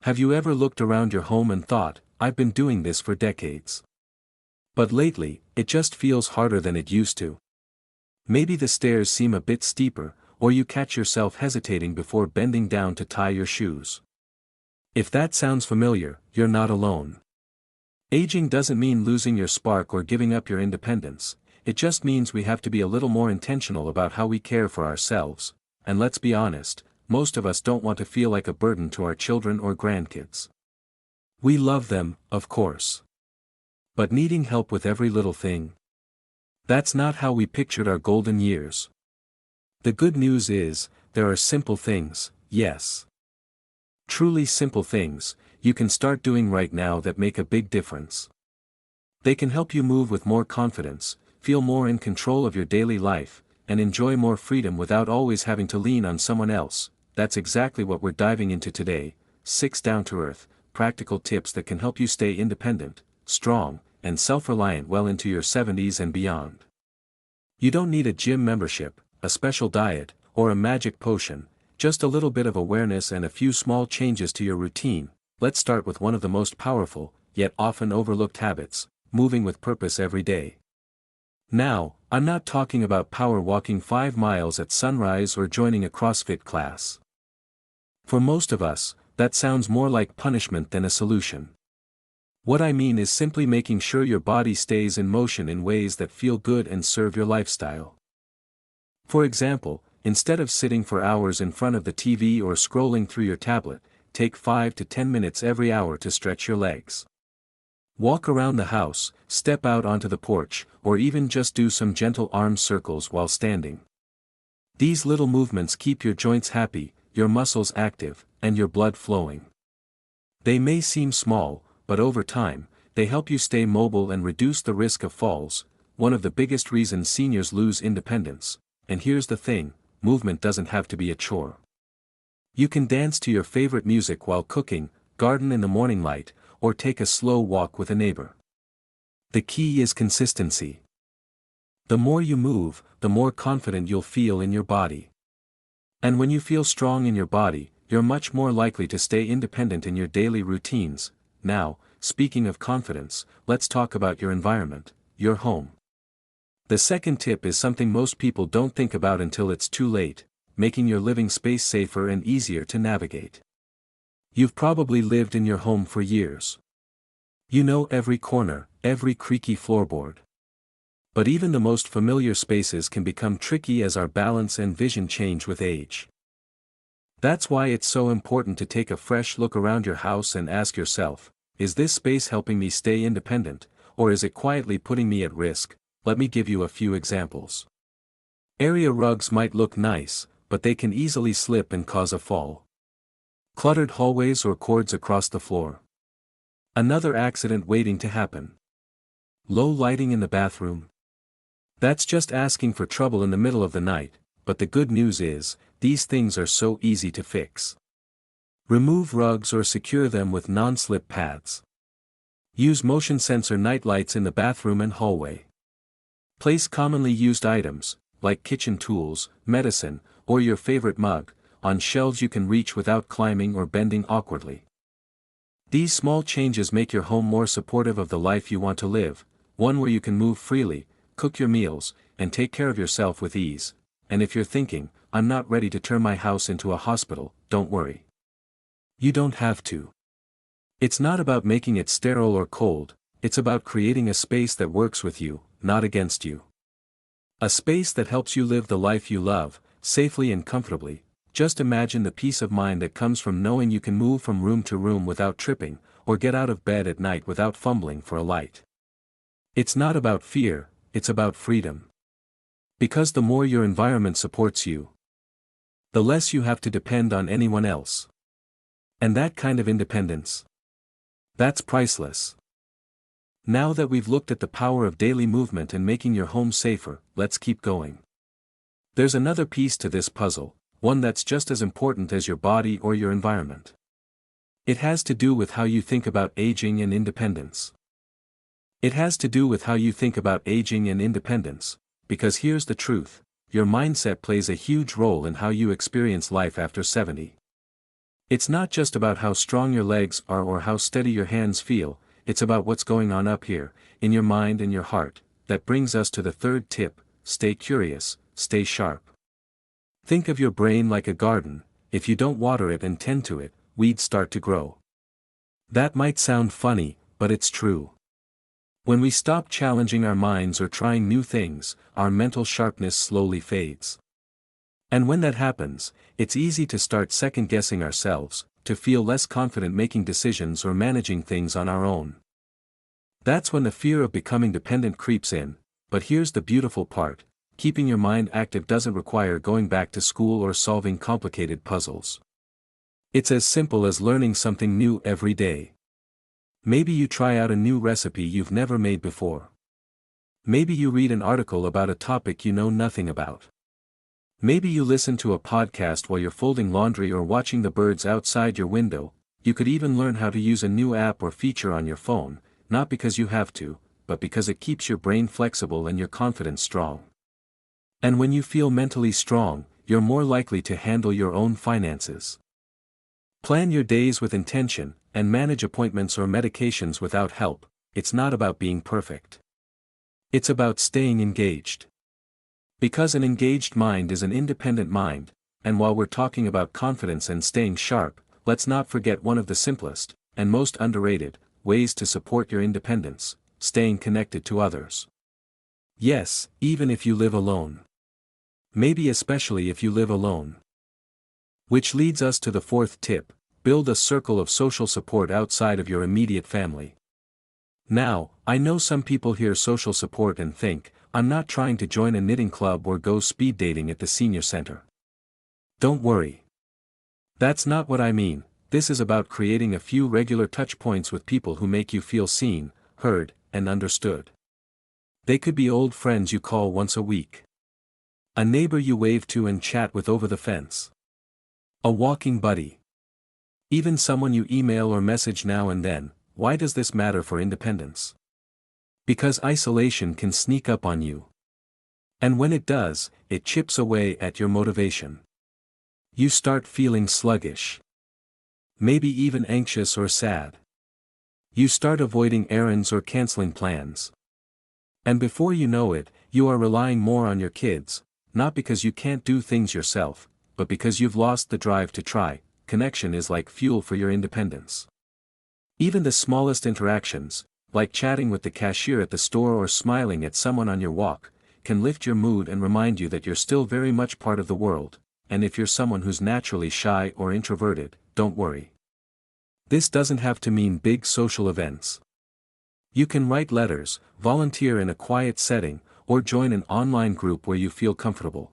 Have you ever looked around your home and thought, I've been doing this for decades? But lately, it just feels harder than it used to. Maybe the stairs seem a bit steeper, or you catch yourself hesitating before bending down to tie your shoes. If that sounds familiar, you're not alone. Aging doesn't mean losing your spark or giving up your independence, it just means we have to be a little more intentional about how we care for ourselves, and let's be honest, most of us don't want to feel like a burden to our children or grandkids. We love them, of course. But needing help with every little thing? That's not how we pictured our golden years. The good news is, there are simple things, yes. Truly simple things, you can start doing right now that make a big difference. They can help you move with more confidence, feel more in control of your daily life, and enjoy more freedom without always having to lean on someone else. That's exactly what we're diving into today, 6 down-to-earth, practical tips that can help you stay independent, strong, and self-reliant well into your 70s and beyond. You don't need a gym membership, a special diet, or a magic potion, just a little bit of awareness and a few small changes to your routine. Let's start with one of the most powerful, yet often overlooked habits, moving with purpose every day. Now, I'm not talking about power walking 5 miles at sunrise or joining a CrossFit class. For most of us, that sounds more like punishment than a solution. What I mean is simply making sure your body stays in motion in ways that feel good and serve your lifestyle. For example, instead of sitting for hours in front of the TV or scrolling through your tablet, take 5 to 10 minutes every hour to stretch your legs. Walk around the house, step out onto the porch, or even just do some gentle arm circles while standing. These little movements keep your joints happy, your muscles active, and your blood flowing. They may seem small, but over time, they help you stay mobile and reduce the risk of falls, one of the biggest reasons seniors lose independence. And here's the thing, movement doesn't have to be a chore. You can dance to your favorite music while cooking, garden in the morning light, or take a slow walk with a neighbor. The key is consistency. The more you move, the more confident you'll feel in your body. And when you feel strong in your body, you're much more likely to stay independent in your daily routines. Now, speaking of confidence, let's talk about your environment, your home. The second tip is something most people don't think about until it's too late, making your living space safer and easier to navigate. You've probably lived in your home for years. You know every corner, every creaky floorboard. But even the most familiar spaces can become tricky as our balance and vision change with age. That's why it's so important to take a fresh look around your house and ask yourself, is this space helping me stay independent, or is it quietly putting me at risk? Let me give you a few examples. Area rugs might look nice, but they can easily slip and cause a fall. Cluttered hallways or cords across the floor. Another accident waiting to happen. Low lighting in the bathroom. That's just asking for trouble in the middle of the night, but the good news is, these things are so easy to fix. Remove rugs or secure them with non-slip pads. Use motion sensor night lights in the bathroom and hallway. Place commonly used items, like kitchen tools, medicine, or your favorite mug, on shelves you can reach without climbing or bending awkwardly. These small changes make your home more supportive of the life you want to live, one where you can move freely, cook your meals, and take care of yourself with ease. And if you're thinking, I'm not ready to turn my house into a hospital, don't worry. You don't have to. It's not about making it sterile or cold, it's about creating a space that works with you, not against you. A space that helps you live the life you love, safely and comfortably. Just imagine the peace of mind that comes from knowing you can move from room to room without tripping, or get out of bed at night without fumbling for a light. It's not about fear, it's about freedom. Because the more your environment supports you, the less you have to depend on anyone else. And that kind of independence, that's priceless. Now that we've looked at the power of daily movement and making your home safer, let's keep going. There's another piece to this puzzle, one that's just as important as your body or your environment. It has to do with how you think about aging and independence. Because here's the truth, your mindset plays a huge role in how you experience life after 70. It's not just about how strong your legs are or how steady your hands feel, it's about what's going on up here, in your mind and your heart. That brings us to the third tip: stay curious, stay sharp. Think of your brain like a garden. If you don't water it and tend to it, weeds start to grow. That might sound funny, but it's true. When we stop challenging our minds or trying new things, our mental sharpness slowly fades. And when that happens, it's easy to start second-guessing ourselves, to feel less confident making decisions or managing things on our own. That's when the fear of becoming dependent creeps in. But here's the beautiful part: keeping your mind active doesn't require going back to school or solving complicated puzzles. It's as simple as learning something new every day. Maybe you try out a new recipe you've never made before. Maybe you read an article about a topic you know nothing about. Maybe you listen to a podcast while you're folding laundry or watching the birds outside your window. You could even learn how to use a new app or feature on your phone, not because you have to, but because it keeps your brain flexible and your confidence strong. And when you feel mentally strong, you're more likely to handle your own finances. Plan your days with intention, and manage appointments or medications without help. It's not about being perfect. It's about staying engaged. Because an engaged mind is an independent mind, and while we're talking about confidence and staying sharp, let's not forget one of the simplest, and most underrated, ways to support your independence: staying connected to others. Yes, even if you live alone. Maybe especially if you live alone. Which leads us to the fourth tip: build a circle of social support outside of your immediate family. Now, I know some people hear social support and think, I'm not trying to join a knitting club or go speed dating at the senior center. Don't worry. That's not what I mean. This is about creating a few regular touch points with people who make you feel seen, heard, and understood. They could be old friends you call once a week. A neighbor you wave to and chat with over the fence. A walking buddy. Even someone you email or message now and then. Why does this matter for independence? Because isolation can sneak up on you. And when it does, it chips away at your motivation. You start feeling sluggish. Maybe even anxious or sad. You start avoiding errands or canceling plans. And before you know it, you are relying more on your kids, not because you can't do things yourself, but because you've lost the drive to try. Connection is like fuel for your independence. Even the smallest interactions, like chatting with the cashier at the store or smiling at someone on your walk, can lift your mood and remind you that you're still very much part of the world. And if you're someone who's naturally shy or introverted, don't worry. This doesn't have to mean big social events. You can write letters, volunteer in a quiet setting, or join an online group where you feel comfortable.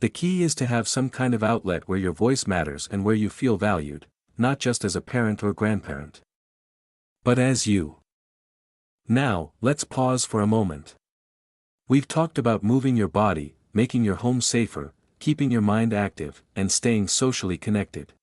The key is to have some kind of outlet where your voice matters and where you feel valued, not just as a parent or grandparent, but as you. Now, let's pause for a moment. We've talked about moving your body, making your home safer, keeping your mind active, and staying socially connected.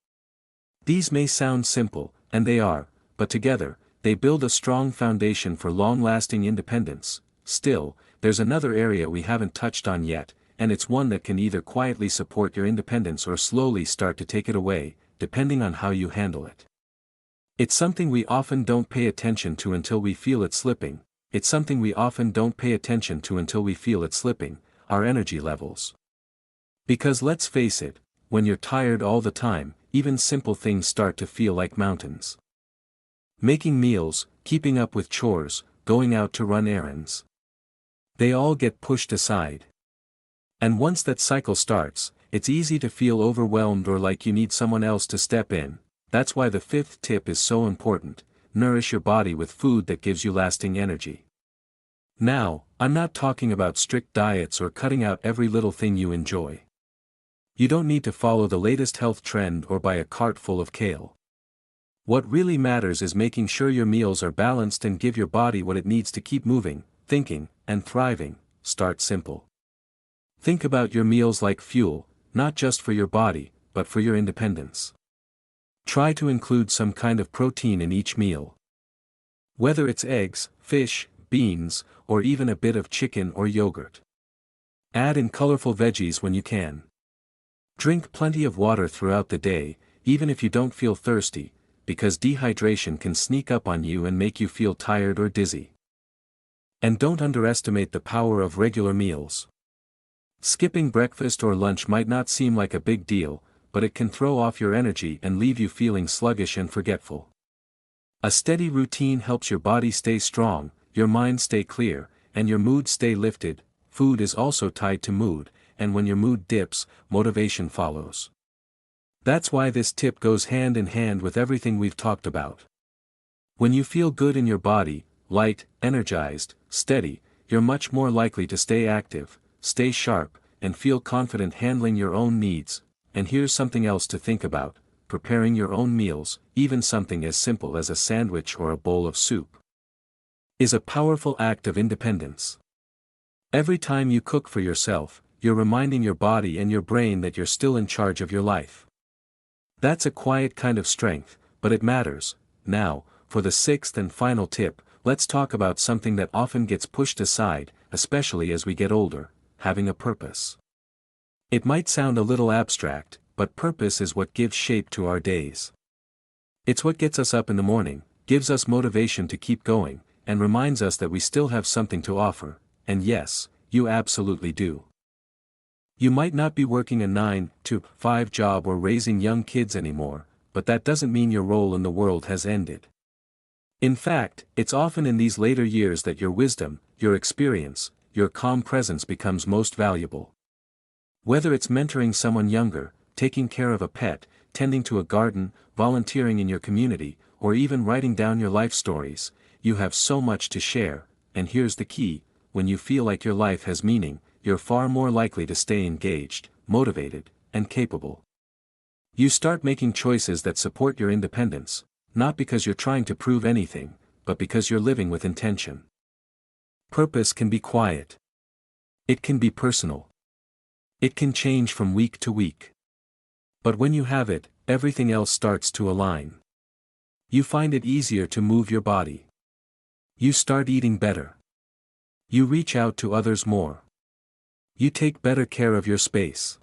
These may sound simple, and they are, but together, they build a strong foundation for long-lasting independence. Still, there's another area we haven't touched on yet, and it's one that can either quietly support your independence or slowly start to take it away, depending on how you handle it. It's something we often don't pay attention to until we feel it slipping. Our energy levels. Because let's face it, when you're tired all the time, even simple things start to feel like mountains. Making meals, keeping up with chores, going out to run errands. They all get pushed aside. And once that cycle starts, it's easy to feel overwhelmed or like you need someone else to step in. That's why the fifth tip is so important: nourish your body with food that gives you lasting energy. Now, I'm not talking about strict diets or cutting out every little thing you enjoy. You don't need to follow the latest health trend or buy a cart full of kale. What really matters is making sure your meals are balanced and give your body what it needs to keep moving, thinking, and thriving. Start simple. Think about your meals like fuel, not just for your body, but for your independence. Try to include some kind of protein in each meal. Whether it's eggs, fish, beans, or even a bit of chicken or yogurt. Add in colorful veggies when you can. Drink plenty of water throughout the day. even if you don't feel thirsty, because dehydration can sneak up on you and make you feel tired or dizzy. And don't underestimate the power of regular meals. Skipping breakfast or lunch might not seem like a big deal, but it can throw off your energy and leave you feeling sluggish and forgetful. A steady routine helps your body stay strong, your mind stay clear, and your mood stay lifted. Food is also tied to mood, and when your mood dips, motivation follows. That's why this tip goes hand in hand with everything we've talked about. When you feel good in your body, light, energized, steady, you're much more likely to stay active, stay sharp, and feel confident handling your own needs. And here's something else to think about: preparing your own meals, even something as simple as a sandwich or a bowl of soup, is a powerful act of independence. Every time you cook for yourself, you're reminding your body and your brain that you're still in charge of your life. That's a quiet kind of strength, but it matters. Now, for the sixth and final tip, let's talk about something that often gets pushed aside, especially as we get older: having a purpose. It might sound a little abstract, but purpose is what gives shape to our days. It's what gets us up in the morning, gives us motivation to keep going, and reminds us that we still have something to offer. And yes, you absolutely do. You might not be working a 9-to-5 job or raising young kids anymore, but that doesn't mean your role in the world has ended. In fact, it's often in these later years that your wisdom, your experience, your calm presence becomes most valuable. Whether it's mentoring someone younger, taking care of a pet, tending to a garden, volunteering in your community, or even writing down your life stories, you have so much to share. And here's the key: when you feel like your life has meaning, you're far more likely to stay engaged, motivated, and capable. You start making choices that support your independence, not because you're trying to prove anything, but because you're living with intention. Purpose can be quiet. It can be personal. It can change from week to week. But when you have it, everything else starts to align. You find it easier to move your body. You start eating better. You reach out to others more. You take better care of your space.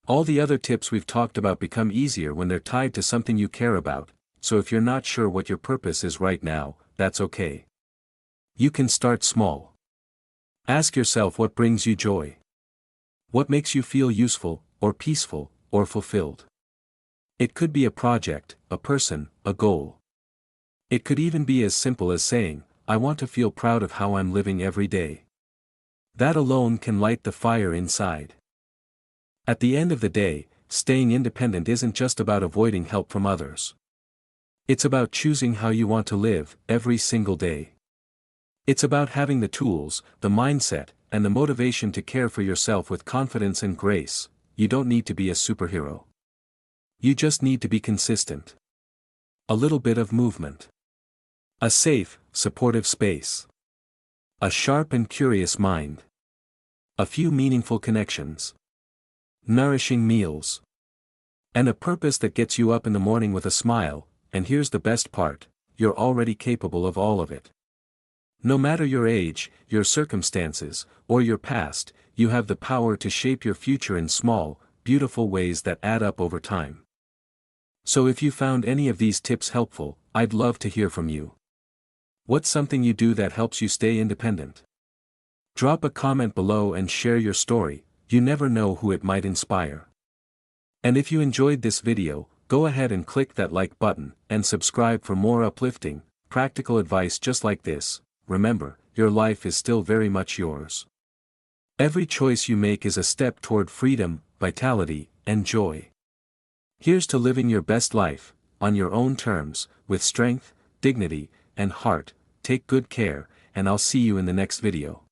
All the other tips we've talked about become easier when they're tied to something you care about, so if you're not sure what your purpose is right now, that's okay. You can start small. Ask yourself what brings you joy. What makes you feel useful, or peaceful, or fulfilled? It could be a project, a person, a goal. It could even be as simple as saying, "I want to feel proud of how I'm living every day." That alone can light the fire inside. At the end of the day, staying independent isn't just about avoiding help from others. It's about choosing how you want to live, every single day. It's about having the tools, the mindset, and the motivation to care for yourself with confidence and grace. You don't need to be a superhero. You just need to be consistent. A little bit of movement. A safe, supportive space. A sharp and curious mind. A few meaningful connections. Nourishing meals. And a purpose that gets you up in the morning with a smile. And here's the best part: you're already capable of all of it. No matter your age, your circumstances, or your past, you have the power to shape your future in small, beautiful ways that add up over time. So if you found any of these tips helpful, I'd love to hear from you. What's something you do that helps you stay independent? Drop a comment below and share your story. You never know who it might inspire. And if you enjoyed this video, go ahead and click that like button, and subscribe for more uplifting, practical advice just like this. Remember, your life is still very much yours. Every choice you make is a step toward freedom, vitality, and joy. Here's to living your best life, on your own terms, with strength, dignity, and heart. Take good care, and I'll see you in the next video.